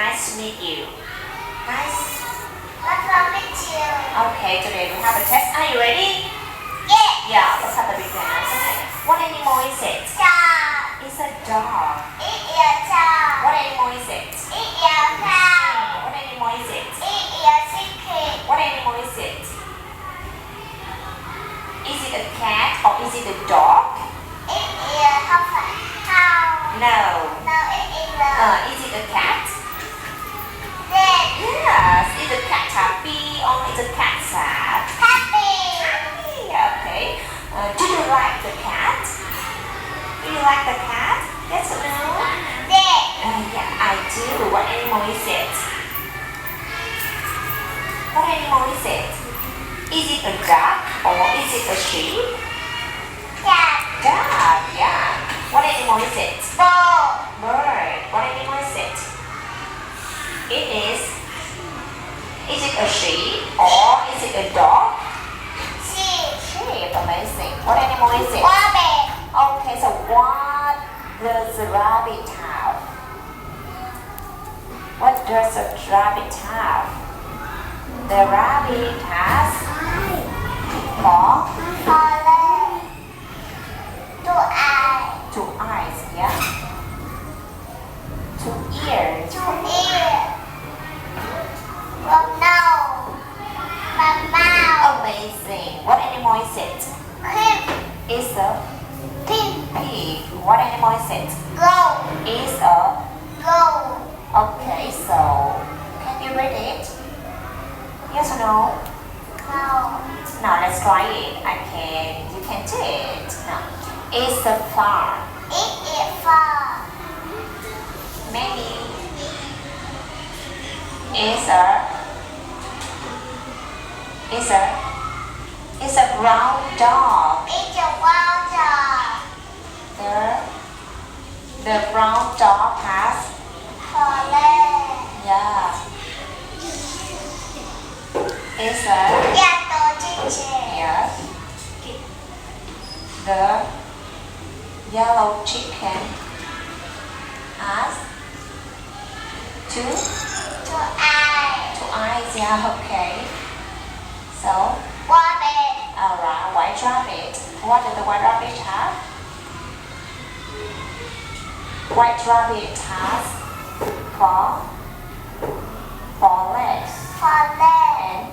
Nice to meet you. Nice. Nice to meet you. Okay, today we have a test. Are you ready? Yeah. Yeah, let's have the beginners. Okay. What animal is it? Dog. It's a dog. It is a dog. What animal is it? It is a cow. What animal is it? It is a chicken. What animal is it? Is it a cat or is it a dog? It is a cow. No. No, it is a Is it a cat? cat. Yes. Is a cat happy or is a cat sad? Happy. Happy. Okay. Do you like the cat? Do you like the cat? Yes or no? Yeah. Yeah, I do. What animal is it? What animal is it? Is it a duck or is it a sheep? Cat. Duck, yeah. What animal is it? Ball. Bird. What animal is it? It is. Is it a sheep or is it a dog? Sheep. Sheep, amazing. What animal is it? Rabbit. Okay, so what does the rabbit have? What does a rabbit have? The rabbit has four, Four. Two eyes. two eyes, yeah. Two ears. Two ears. One nose. One mouth. Amazing. What animal is it? Pig. It's a Pig. pig. What animal is it? Goat. It's a. Goat. Okay, so can you read it? Yes or no? No. Now let's try it. You can do it. Now, it's a farm. It is far. Maybe it's a brown dog. It's a wild dog. The brown dog has, Four legs. yeah. It's a, Yellow chicken. yes. The yellow chicken has two Two eyes. eyes, yeah, okay. So, Rabbit. alright, white rabbit. What does the white rabbit have? White rabbit has four legs Four legs. and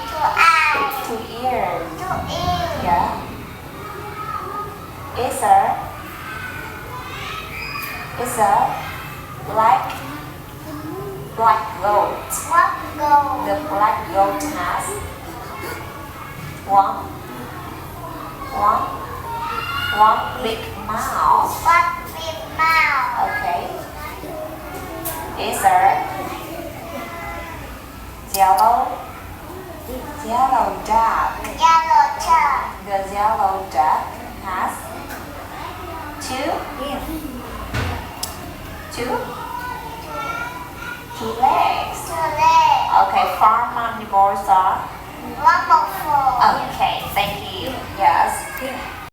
Two eyes. two ears. Two ears. Yeah. It's a black goat. What goat? The black goat has one big mouth. What big mouth? Okay. It's a yellow duck. Yellow duck. The yellow duck has two legs. Two legs. Okay, farm animals are. Wonderful. Okay, thank you. Yes.